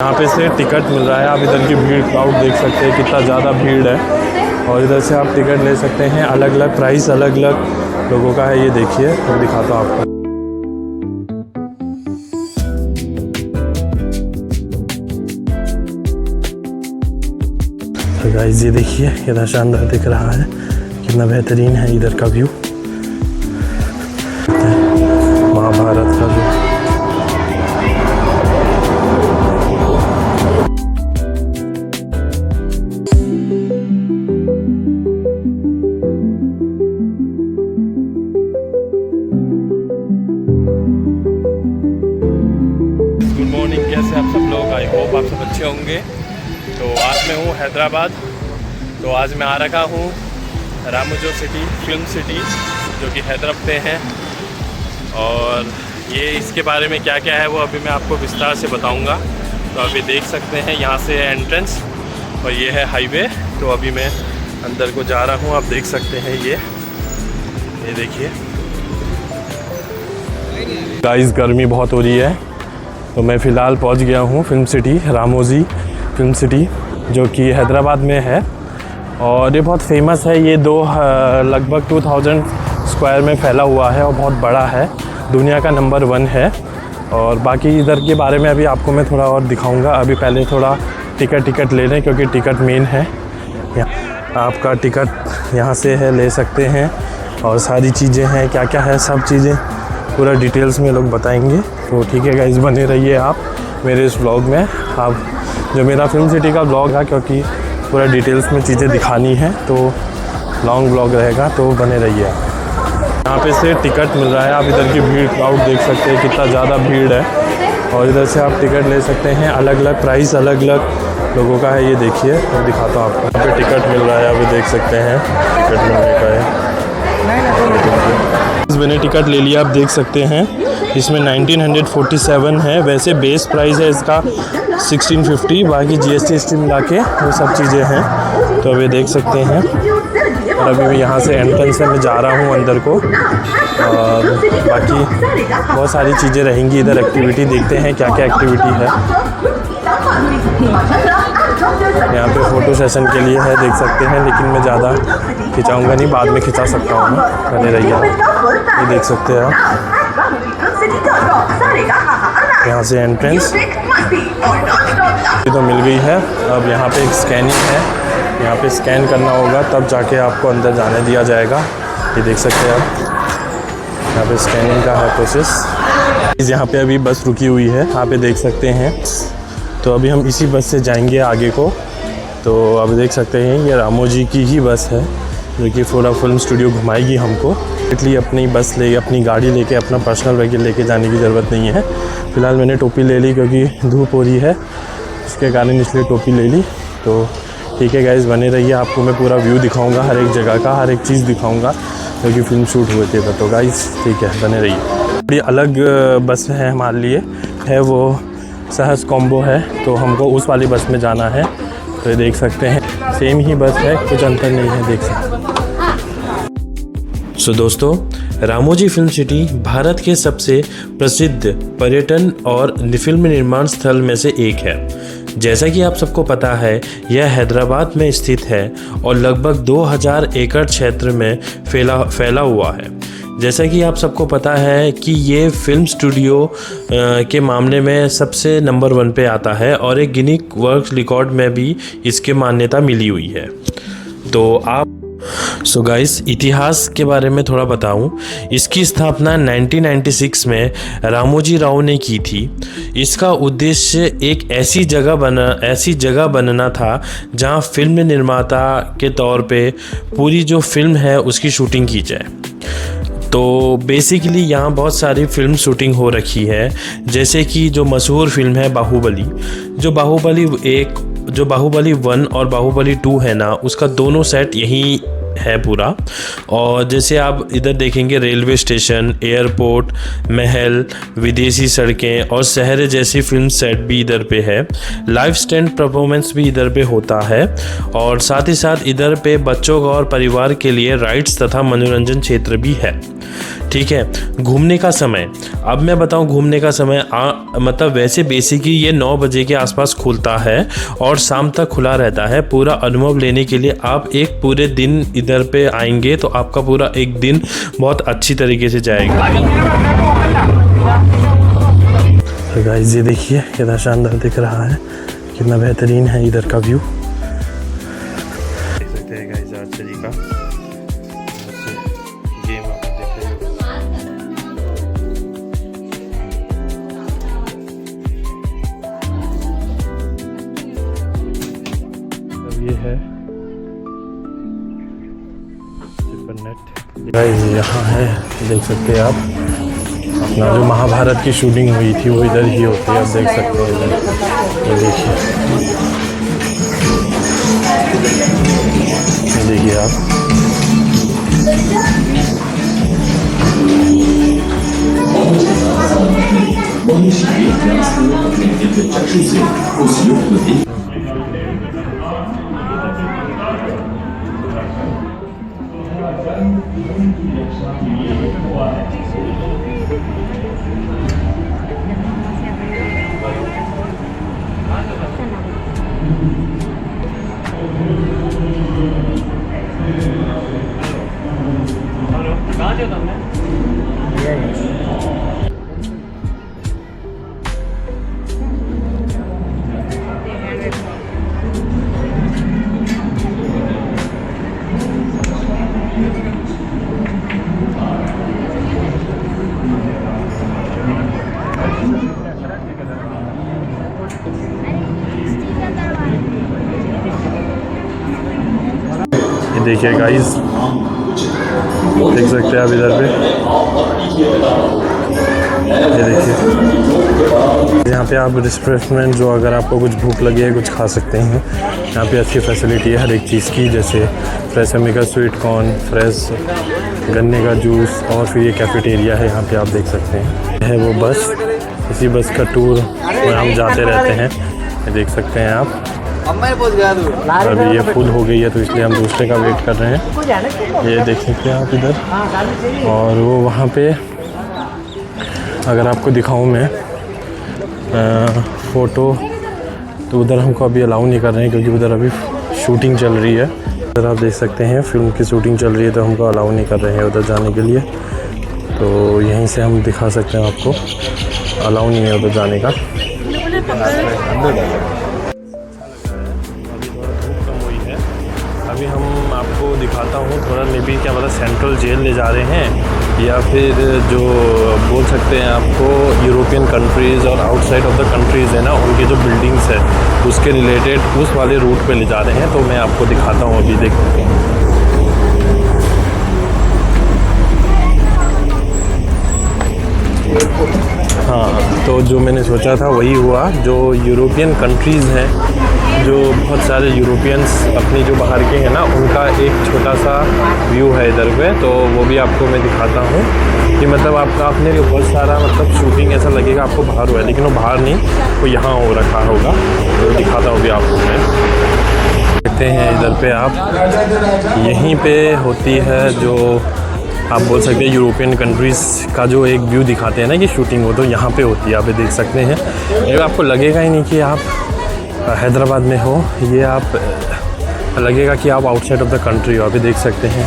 यहाँ पे से टिकट मिल रहा है। आप इधर की भीड़ क्राउड देख सकते हैं, कितना ज़्यादा भीड़ है। और इधर से आप टिकट ले सकते हैं। अलग अलग प्राइस अलग अलग लोगों का है। ये देखिए, मैं दिखाता हूँ आपको। तो गाइस ये देखिए, कितना शानदार दिख रहा है, कितना बेहतरीन है इधर का व्यू, महाभारत का व्यू। गुड मॉर्निंग, कैसे आप सब लोग? आई होप आप सब अच्छे होंगे। तो आज मैं हूँ हैदराबाद। तो आज मैं आ रखा हूँ रामोजी सिटी, फिल्म सिटी, जो कि हैदराबाद पे है। और ये इसके बारे में क्या क्या है वो अभी मैं आपको विस्तार से बताऊंगा। तो अभी देख सकते हैं, यहाँ से है एंट्रेंस और ये है हाईवे। तो अभी मैं अंदर को जा रहा हूँ। आप देख सकते हैं, ये देखिए गाइस, गर्मी बहुत हो रही है। तो मैं फ़िलहाल पहुँच गया हूँ film city, Ramoji film city, जो कि हैदराबाद में है। और ये बहुत फेमस है। ये लगभग 2000 स्क्वायर में फैला हुआ है और बहुत बड़ा है, दुनिया का नंबर 1 है। और बाकी इधर के बारे में अभी आपको मैं थोड़ा और दिखाऊंगा। अभी पहले थोड़ा टिकट ले लें, क्योंकि टिकट मेन है। आपका टिकट यहाँ से है, ले सकते हैं। और सारी चीज़ें हैं, क्या क्या है, सब चीज़ें पूरा डिटेल्स में लोग बताएंगे। तो ठीक है गाइस, बने रहिए आप मेरे इस व्लॉग में। आप जो मेरा फिल्म सिटी का व्लॉग है, क्योंकि पूरा डिटेल्स में चीज़ें दिखानी है, तो लॉन्ग व्लॉग रहेगा, तो बने रहिए आप। यहाँ पे से टिकट मिल रहा है। आप इधर की भीड़ क्राउड देख सकते हैं, कितना ज़्यादा भीड़ है। और इधर से आप टिकट ले सकते हैं। अलग अलग प्राइस अलग अलग लोगों का है। ये देखिए, मैं दिखाता हूँ आपको। यहाँ पे टिकट मिल रहा है, अभी देख सकते हैं टिकट मिलने का है। मैंने टिकट ले लिया, आप देख सकते हैं। इसमें 1947 है। वैसे बेस प्राइस है इसका 1650, बाकी GST मिला के वो सब चीज़ें हैं। तो अभी देख सकते हैं। और अभी मैं यहाँ से एंट्रेंस में जा रहा हूँ अंदर को। और बाकी बहुत सारी चीज़ें रहेंगी इधर। एक्टिविटी देखते हैं क्या क्या एक्टिविटी है। यहाँ पे फ़ोटो सेशन के लिए है, देख सकते हैं। लेकिन मैं ज़्यादा खिंचाऊँगा नहीं, बाद में खिंचा सकता हूँ मैं। बने रहिए आप, ये देख सकते हैं आप। यहाँ से एंट्रेंस तो मिल गई है। अब यहाँ पे एक स्कैनिंग है, यहाँ पे स्कैन करना होगा, तब जाके आपको अंदर जाने दिया जाएगा। ये देख सकते हैं आप, यहाँ पे स्कैनिंग का है प्रोसेस। यहाँ पे अभी बस रुकी हुई है, यहाँ पे देख सकते हैं। तो अभी हम इसी बस से जाएंगे आगे को। तो अब देख सकते हैं, ये रामोजी की ही बस है, जो कि पूरा फिल्म स्टूडियो घुमाएगी हमको। इसलिए अपनी बस ले, अपनी गाड़ी लेके, अपना पर्सनल व्हीकल लेके जाने की ज़रूरत नहीं है। फ़िलहाल मैंने टोपी ले ली, क्योंकि धूप हो रही है, इसके कारण इसलिए टोपी ले ली। तो ठीक है गाइस, बने रहिए। आपको मैं पूरा व्यू दिखाऊंगा, हर एक जगह का, हर एक चीज़ दिखाऊंगा, क्योंकि फिल्म शूट हुए थे। तो गाइस ठीक है, बने रहिए। बड़ी अलग बस है हमारे लिए, है वो सहज कॉम्बो है। तो हमको उस वाली बस में जाना है। तो ये देख सकते हैं, सेम ही बस है, कुछ अंतर नहीं है, देख सकते हैं। दोस्तों, रामोजी फिल्म सिटी भारत के सबसे प्रसिद्ध पर्यटन और फिल्म निर्माण स्थल में से एक है। जैसा कि आप सबको पता है, यह हैदराबाद में स्थित है और लगभग 2000 एकड़ क्षेत्र में फैला हुआ है। जैसा कि आप सबको पता है कि ये फिल्म स्टूडियो के मामले में सबसे नंबर 1 पे आता है और एक गिनीज वर्ल्ड रिकॉर्ड में भी इसके मान्यता मिली हुई है। तो आप गाइस, इतिहास के बारे में थोड़ा बताऊं। इसकी स्थापना 1996 में रामोजी राव ने की थी। इसका उद्देश्य एक ऐसी जगह बनना था जहां फिल्म निर्माता के तौर पे पूरी जो फिल्म है उसकी शूटिंग की जाए। तो बेसिकली यहाँ बहुत सारी फिल्म शूटिंग हो रखी है, जैसे कि जो मशहूर फिल्म है बाहुबली। जो बाहुबली 1 और बाहुबली 2 है ना, उसका दोनों सेट यहीं है पूरा। और जैसे आप इधर देखेंगे, रेलवे स्टेशन, एयरपोर्ट, महल, विदेशी सड़कें और शहर जैसी फिल्म सेट भी इधर पे है। लाइव स्टैंड परफॉर्मेंस भी इधर पे होता है। और साथ ही साथ इधर पे बच्चों और परिवार के लिए राइड्स तथा मनोरंजन क्षेत्र भी है। ठीक है। घूमने का समय, अब मैं बताऊं घूमने का समय मतलब वैसे बेसिकली ये 9 बजे के आसपास खुलता है और शाम तक खुला रहता है। पूरा अनुभव लेने के लिए आप एक पूरे दिन इधर पे आएंगे तो आपका पूरा एक दिन बहुत अच्छी तरीके से जाएगा। तो गाइस ये देखिए कितना शानदार दिख रहा है, कितना बेहतरीन है इधर का व्यू। देख सकते हैं गाइस आर्चरी का गेम आप देख रहे हो। अब ये है नेट गाइस, यहाँ है देख सकते हैं आप अपना जो महाभारत की शूटिंग हुई थी वो इधर ही होती है। आप देख सकते हैं इधर, ये देखिए आप देखिए गाइस, देख सकते हैं आप इधर पे, ये देखिए यहाँ पे आप रिफ्रेशमेंट जो अगर आपको कुछ भूख लगी है कुछ खा सकते हैं। यहाँ पे अच्छी फैसिलिटी है हर एक चीज़ की, जैसे fresh America sweet corn, fresh गन्ने का जूस, और फिर ये कैफेटेरिया है यहाँ पे आप देख सकते हैं। है वो बस, इसी बस का टूर में हम जाते रहते हैं, ये देख सकते हैं आप। अभी ये फुल हो गई है तो इसलिए हम दूसरे का वेट कर रहे हैं। ये देख सकते हैं आप इधर, और वो वहाँ पे अगर आपको दिखाऊं मैं फ़ोटो, तो उधर हमको अभी अलाउ नहीं कर रहे हैं क्योंकि उधर अभी शूटिंग चल रही है। उधर आप देख सकते हैं फिल्म की शूटिंग चल रही है तो हमको अलाउ नहीं कर रहे हैं उधर जाने के लिए। तो यहीं से हम दिखा सकते हैं आपको, अलाउ नहीं है उधर जाने का। अभी हम आपको दिखाता हूँ थोड़ा, मे बी क्या पता सेंट्रल जेल ले जा रहे हैं या फिर जो बोल सकते हैं आपको यूरोपियन कंट्रीज़ और आउटसाइड ऑफ द कंट्रीज़ है ना, उनके जो बिल्डिंग्स है उसके रिलेटेड उस वाले रूट पे ले जा रहे हैं। तो मैं आपको दिखाता हूँ, अभी देख सकते हैं। हाँ, तो जो मैंने सोचा था वही हुआ। जो यूरोपियन कंट्रीज़ हैं, जो बहुत सारे यूरोपियंस अपनी जो बाहर के हैं ना, उनका एक छोटा सा व्यू है इधर पे, तो वो भी आपको मैं दिखाता हूँ कि मतलब आपने बहुत सारा मतलब शूटिंग ऐसा लगेगा आपको बाहर हुआ है, लेकिन वो बाहर नहीं, वो यहाँ हो रखा होगा। तो दिखाता हूँ भी आपको मैं। देखते हैं इधर पे आप, यहीं पे होती है जो आप बोल सकते हैं यूरोपियन कंट्रीज़ का जो एक व्यू दिखाते हैं ना कि शूटिंग हो, तो यहाँ पे होती है। आप देख सकते हैं, ये आपको लगेगा ही नहीं कि आप हैदराबाद में हो, ये आप लगेगा कि आप आउटसाइड ऑफ द कंट्री हो। अभी देख सकते हैं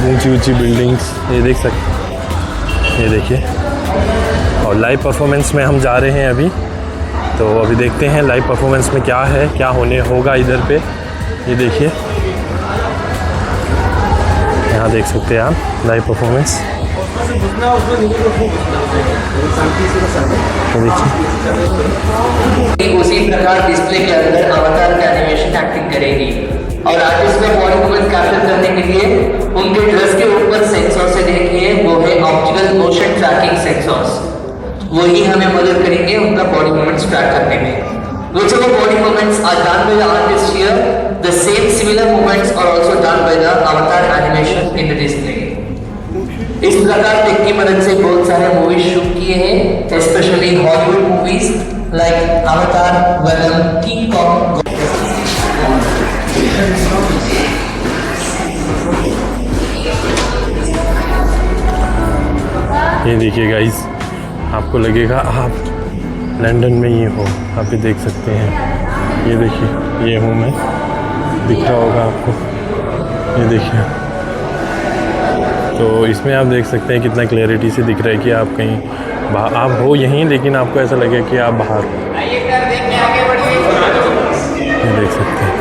ऊंची ऊंची बिल्डिंग्स, ये देख सकते हैं, ये देखिए। और लाइव परफॉर्मेंस में हम जा रहे हैं अभी, तो अभी देखते हैं लाइव परफॉर्मेंस में क्या है, क्या होने होगा इधर पे। ये देखिए, यहाँ देख सकते हैं आप लाइव परफॉर्मेंस, उसी प्रकार डिस्प्ले के अंदर अवतार की एनिमेशन एक्टिंग करेगी और आर्टिस्ट को बॉडी मूवमेंट कैप्चर करने के लिए उनके ड्रेस के ऊपर सेंसर से देखिए, वो है ऑप्टिकल मोशन ट्रैकिंग सेंसर्स। वही हमें मदद करेंगे उनका बॉडी मूवमेंट्स ट्रैक करने में। Whichever body movements are done by the artist here, the same similar movements are also done by the avatar animation in the display. इस प्रकार टेक की मदद से बहुत सारे मूवीज शूट किए हैं, स्पेशली हॉलीवुड मूवीज लाइक अवतार, वेनम, किंग कॉन्ग। ये देखिए गाइस, आपको लगेगा आप लंदन में ये हो, आप ये देख सकते हैं। ये देखिए, ये हूँ मैं, दिख रहा होगा आपको, ये देखिए। तो इसमें आप देख सकते हैं कितना क्लैरिटी से दिख रहा है कि आप कहीं बाहर, आप हो यहीं लेकिन आपको ऐसा लगे कि आप बाहर हो। ये देख सकते हैं।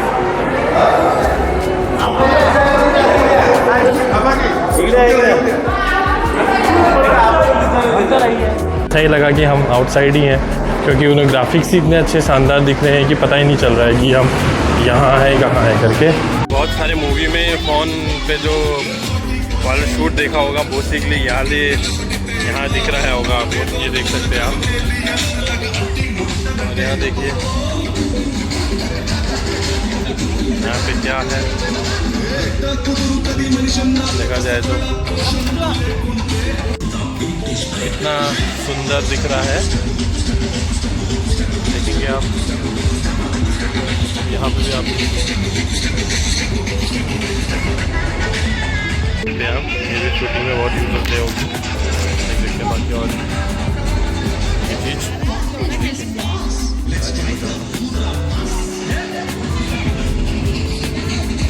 अच्छा ही लगा कि हम आउटसाइड ही हैं, क्योंकि उन्हें ग्राफिक्स ही इतने अच्छे शानदार दिख रहे हैं कि पता ही नहीं चल रहा है कि हम यहाँ हैं कहाँ हैं करके। बहुत सारे मूवी में फ़ोन पे जो वाला शूट देखा होगा, बेसिकली यहाँ दिख रहा होगा आपको। ये देख सकते हैं आप, और यहाँ देखिए यहाँ पे क्या है देखा जाए तो इतना सुंदर दिख रहा है। देखेंगे आप यहाँ पे भी आप ये भी शूटिंग में बहुत यूज होते हो, देख सकते हैं। बाकी और ये चीज़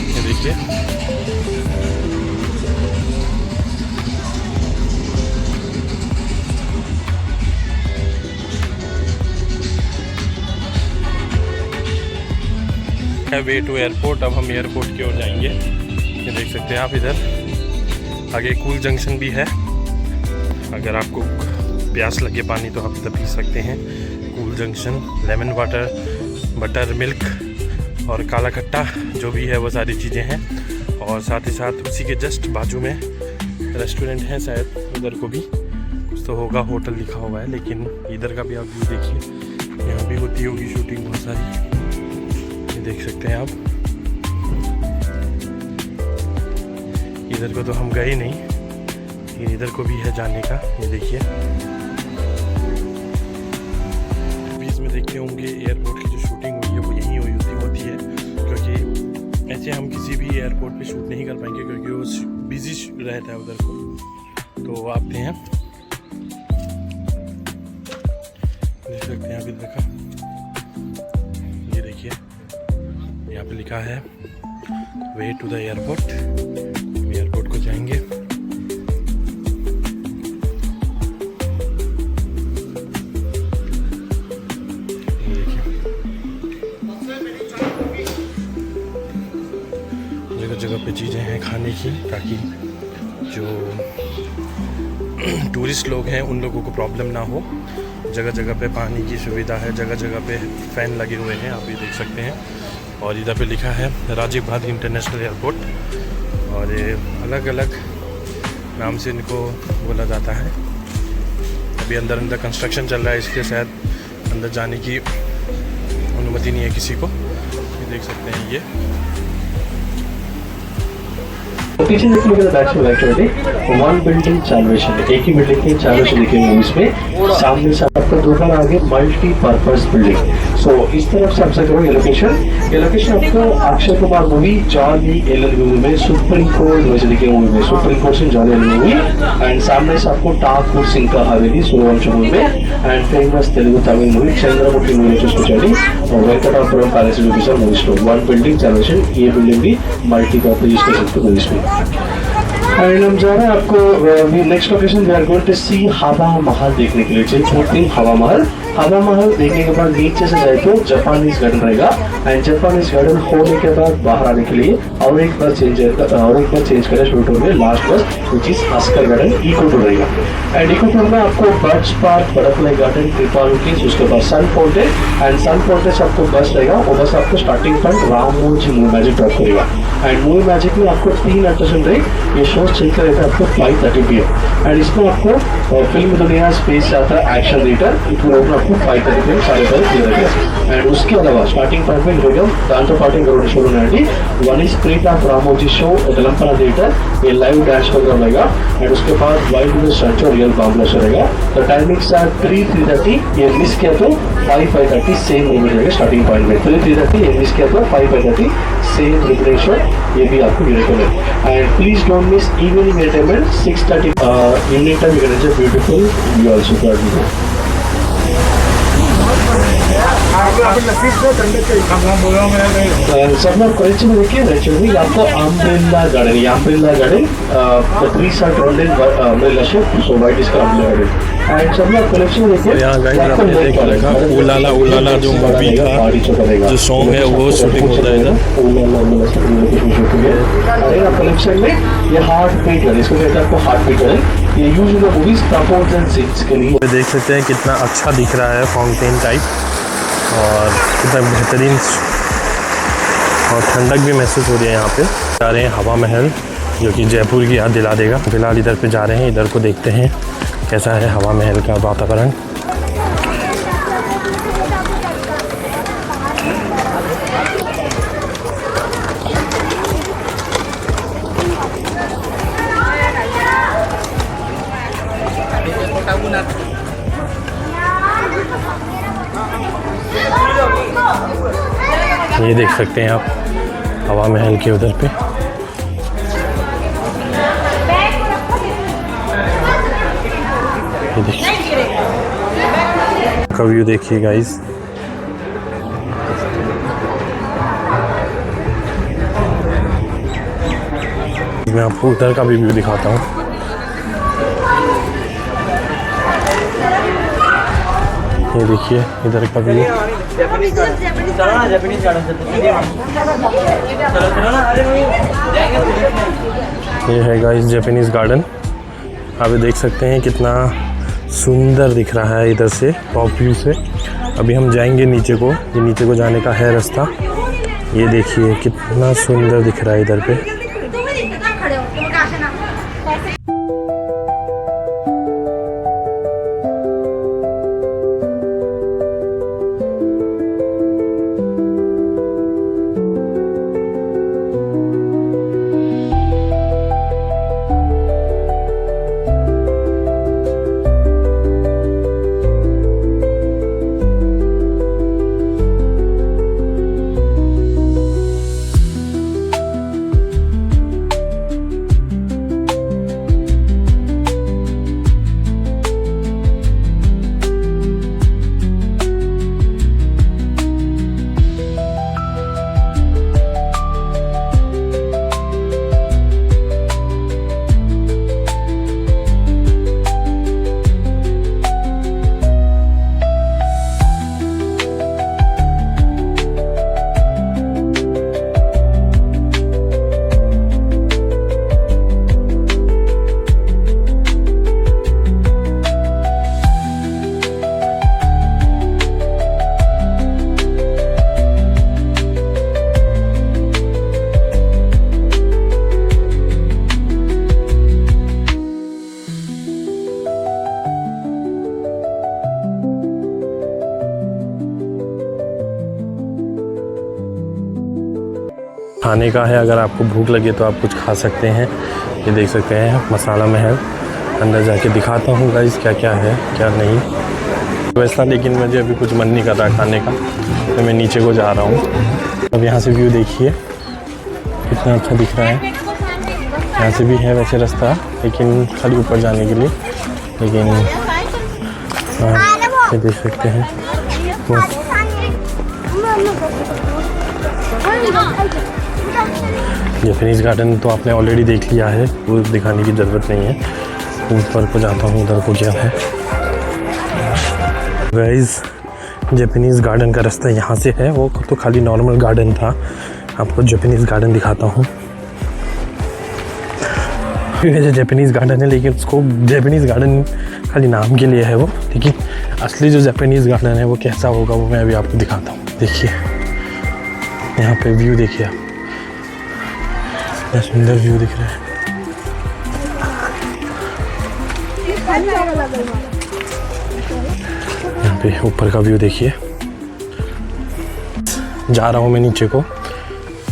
ये देखिए, वे टू एयरपोर्ट। अब हम एयरपोर्ट की ओर जाएंगे। ये देख सकते हैं आप, इधर आगे कूल जंक्शन भी है। अगर आपको प्यास लगे पानी तो आप इधर पी सकते हैं। Cool junction, lemon water, butter milk और काला खट्टा जो भी है वो सारी चीज़ें हैं। और साथ ही साथ उसी के जस्ट बाजू में रेस्टोरेंट है, शायद उधर को भी कुछ तो होगा, होटल लिखा हुआ है। लेकिन इधर का भी आप व्यू देखिए, यहाँ भी होती होगी शूटिंग बहुत सारी, देख सकते हैं आप। इधर को तो हम गए नहीं, लेकिन इधर को भी है जाने का। ये देखिए, बीच में देखते होंगे एयरपोर्ट की जो शूटिंग हुई है वो यहीं होती है, क्योंकि ऐसे हम किसी भी एयरपोर्ट पे शूट नहीं कर पाएंगे, क्योंकि वो बिजी रहता है उधर को। तो आते हैं, देख सकते हैं आप इधर का। ये देखिए, यहाँ पे लिखा है वे टू द एयरपोर्ट। हम एयरपोर्ट को जाएंगे। जगह जगह पे चीज़ें हैं खाने की, ताकि जो टूरिस्ट लोग हैं उन लोगों को प्रॉब्लम ना हो। जगह जगह पे पानी की सुविधा है, जगह जगह पे फ़ैन लगे हुए हैं, आप ये देख सकते हैं। और इधर पे लिखा है राजीव गांधी इंटरनेशनल एयरपोर्ट, और ये अलग अलग नाम से इनको बोला जाता है। अभी अंदर कंस्ट्रक्शन चल रहा है, इसलिए शायद अंदर जाने की अनुमति नहीं है किसी को। ये देख सकते हैं, ये पीछे देखने के back to actually one building salvation, एक ही बिल्डिंग के चारों से लिखे हुए इसमें। सामने से आपको दोबारा आगे मल्टी पर्पज बिल्डिंग। सो इस तरफ से आपसे करो ये लोकेशन आपको अक्षय कुमार मूवी जॉन ली एलन मूवी में सुप्रीम कोर्ट वैसे लिखे हुए में, सुप्रीम कोर्ट से जॉन एलन मूवी। एंड सामने से आपको ठाकुर सिंह का हवेली सूर्यवंश मूवी में, and famous Telugu Tamil movie Chandramukhi movie చూసుకొచ్చాడు, और Venkatapuram palace location movie store. One building salvation, ये बिल्डिंग भी मल्टी पर्पज यूज कर सकते हो इसमें। एंड हम जा रहे हैं आपको next location we are going to see Hawa Mahal देखने के लिए। चाहिए हवा महल देखने के बाद नीचे से जाए तो जापानीज गार्डन रहेगा। एंड जापानीज गार्डन होने के बाद बाहर आने के लिए और एक बार चेंज करें शूट में लास्ट बस, विच इज अस्कर गार्डन इको टूर रहेगा। एंड इको टूर में आपको बर्ड्स पार्क, बटरफ्लाई गार्डन, कृपालुकीज, उसके बाद sun fountain. And sun fountain से आपको बस रहेगा, वो बस आपको starting point Rammohan movie magic drop करेगा। एंड मूवी मैजिक में आपको 3 अट्रैक्शन रहेगी। ये शो चेक कर रहता है आपको 5:30 PM। एंड इसमें आपको फिल्म दुनिया स्पेस से आता है एक्शन थिएटर, इसमें आपको 5:30 PM 5:30 दिया गया। एंड उसके अलावा स्टार्टिंग पॉइंट में దాంతో పాటు ఇంకొకటి షో ఉన్నాయండి। One is spirit of Ramoji show Telangana theatre, ये लाइव डांस प्रोग्राम रहेगा। एंड उसके बाद वाइल्ड में सर्च और रियल बॉम्ब ब्लास्ट रहेगा। तो टाइमिंग्स आर 3:30, ये मिस किया तो 5:30 सेम मूवमेंट रहेगा स्टार्टिंग पॉइंट में। 3:30 ये मिस किया तो 5:30 सेम रिपीटेशन, ये भी आपको यूनिक है। And please don't miss evening entertainment 6:30 evening time you can enjoy beautiful view also for you. सब लोग कलेक्शन में देखिए एक्चुअली आपको umbrella garden the trees are rolled in umbrella shape, so white is umbrella garden. And सब लोग collection में देखिए यहाँ गाइस आपने देखा होगा उलाला उलाला जो मूवी का जो सॉन्ग है वो शूटिंग होता है इधर। कलेक्शन में ये हार्ट बीटर, इसको कहते हैं आपको हार्ट बीटर है। ये usually movies propose and scenes के लिए देख सकते हैं कितना अच्छा दिख रहा है फाउंटेन टाइप और कितना बेहतरीन और ठंडक भी महसूस हो रही है। यहाँ पे जा रहे हैं हवा महल जो कि जयपुर की याद दिला देगा। फिलहाल इधर पे जा रहे हैं, इधर को देखते हैं कैसा है हवा महल का वातावरण। ये देख सकते हैं आप हवा महल के उधर पे का व्यू देखिए गाइस। मैं आपको उधर का भी व्यू दिखाता हूँ। ये देखिए इधर का व्यू। ये है गाइस जापानीज गार्डन। आप देख सकते हैं कितना सुंदर दिख रहा है इधर से टॉप व्यू से। अभी हम जाएंगे नीचे को, ये नीचे को जाने का है रास्ता। ये देखिए कितना सुंदर दिख रहा है इधर पे। खाने का है, अगर आपको भूख लगे तो आप कुछ खा सकते हैं। ये देख सकते हैं मसाला महल। अंदर जाके दिखाता हूँ गाइस क्या क्या है क्या नहीं वैसा, लेकिन मुझे अभी कुछ मन नहीं कर रहा खाने का, तो मैं नीचे को जा रहा हूँ। अब यहाँ से व्यू देखिए कितना अच्छा दिख रहा है। यहाँ से भी है वैसे रास्ता, लेकिन खाली ऊपर जाने के लिए, लेकिन ये देख सकते हैं जापानीज गार्डन तो आपने ऑलरेडी देख लिया है, वो दिखाने की ज़रूरत नहीं है। ऊपर को जाता हूँ, उधर को क्या है गाइस। जापानीज गार्डन का रास्ता यहाँ से है, वो तो खाली नॉर्मल गार्डन था। आपको जापानीज गार्डन दिखाता हूँ। ये जापानीज गार्डन है, लेकिन उसको जापानीज गार्डन खाली नाम के लिए है वो, लेकिन असली जो जापानीज गार्डन है वो कैसा होगा वो मैं अभी आपको दिखाता हूँ। देखिए यहाँ पे व्यू देखिए आप, क्या सुंदर व्यू दिख रहा है। यहाँ पे ऊपर का व्यू देखिए। जा रहा हूँ मैं नीचे को,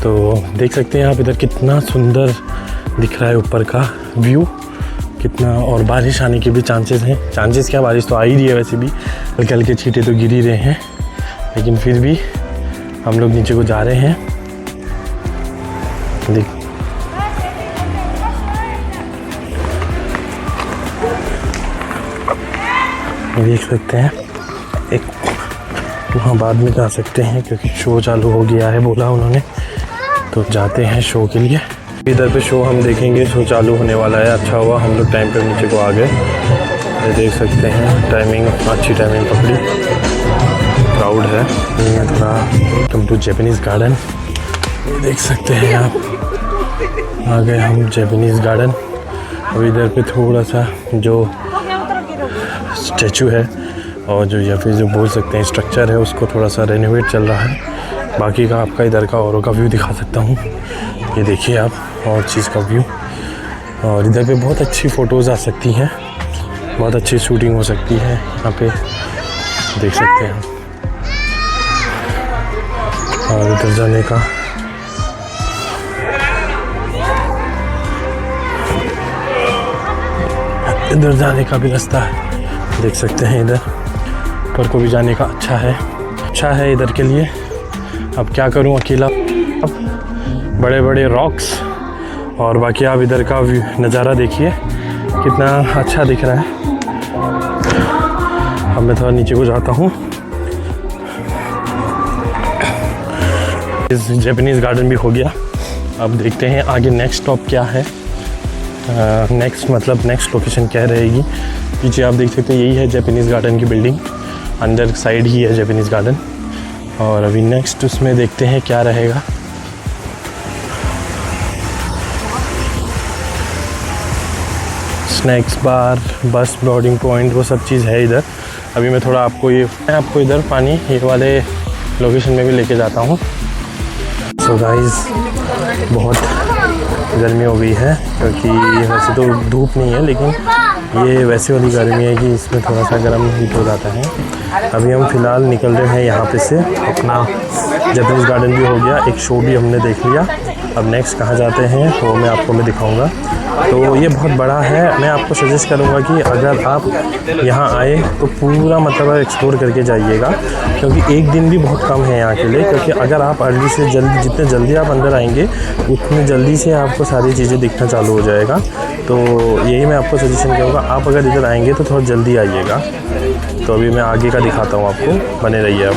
तो देख सकते हैं आप इधर कितना सुंदर दिख रहा है ऊपर का व्यू कितना। और बारिश आने के भी चांसेस हैं। चांसेस क्या, बारिश तो आ ही रही है वैसे भी, हल्के हल्के छींटे तो गिर ही रहे हैं, लेकिन फिर भी हम लोग नीचे को जा रहे हैं। देख ये देख सकते हैं, एक वहाँ बाद में जा सकते हैं क्योंकि शो चालू हो गया है बोला उन्होंने, तो जाते हैं शो के लिए। इधर पे शो हम देखेंगे, शो चालू होने वाला है। अच्छा हुआ हम लोग टाइम पे नीचे को आ गए। ये देख सकते हैं टाइमिंग, अच्छी टाइमिंग पकड़ी। क्राउड है ये थोड़ा। Welcome to Japanese garden. ये देख सकते हैं आप, आ गए हम जैपनीज़ गार्डन। अब इधर पे थोड़ा सा जो स्टैचू है और जो या फिर जो बोल सकते हैं स्ट्रक्चर है, उसको थोड़ा सा रेनोवेट चल रहा है। बाकी का आपका इधर का औरों का व्यू दिखा सकता हूँ। ये देखिए आप, और चीज़ का व्यू। और इधर पे बहुत अच्छी फ़ोटोज़ आ सकती हैं, बहुत अच्छी शूटिंग हो सकती है यहाँ पे, देख सकते हैं। और इधर जाने का भी रास्ता है, देख सकते हैं। इधर ऊपर को भी जाने का अच्छा है इधर के लिए। अब क्या करूं अकेला। अब बड़े बड़े रॉक्स और बाकी आप इधर का नज़ारा देखिए कितना अच्छा दिख रहा है। अब मैं थोड़ा नीचे को जाता हूँ। इस जैपनीज़ गार्डन भी हो गया। अब देखते हैं आगे नेक्स्ट स्टॉप क्या है, नेक्स्ट लोकेशन क्या रहेगी। पीछे आप देख सकते हैं यही है जैपनीज़ गार्डन की बिल्डिंग, अंदर साइड ही है जैपनीज़ गार्डन। और अभी नेक्स्ट उसमें देखते हैं क्या रहेगा। स्नैक्स बार, बस बोर्डिंग पॉइंट, वो सब चीज़ है इधर। अभी मैं थोड़ा आपको इधर पानी ये वाले लोकेशन में भी लेके जाता हूँ। सो गाइस, बहुत गर्मी हो गई है क्योंकि वैसे तो धूप नहीं है, लेकिन ये वैसे वाली गर्मी है कि इसमें थोड़ा सा गर्म हीट हो जाता है। अभी हम फ़िलहाल निकल रहे हैं यहाँ पे से। अपना जैपनीज़ गार्डन भी हो गया, एक शो भी हमने देख लिया। अब नेक्स्ट कहाँ जाते हैं वो मैं आपको दिखाऊंगा। तो ये बहुत बड़ा है। मैं आपको सजेस्ट करूँगा कि अगर आप यहाँ आए तो पूरा एक्सप्लोर करके जाइएगा, क्योंकि एक दिन भी बहुत कम है यहाँ के लिए। क्योंकि अगर आप अर्ली से जल्दी, जितने जल्दी आप अंदर आएंगे उतने जल्दी से आपको सारी चीज़ें दिखना चालू हो जाएगा। तो यही मैं आपको सजेशन करूँगा, आप अगर इधर आएंगे तो थोड़ा जल्दी आइएगा। तो अभी मैं आगे का दिखाता हूँ आपको, बने रहिए आप।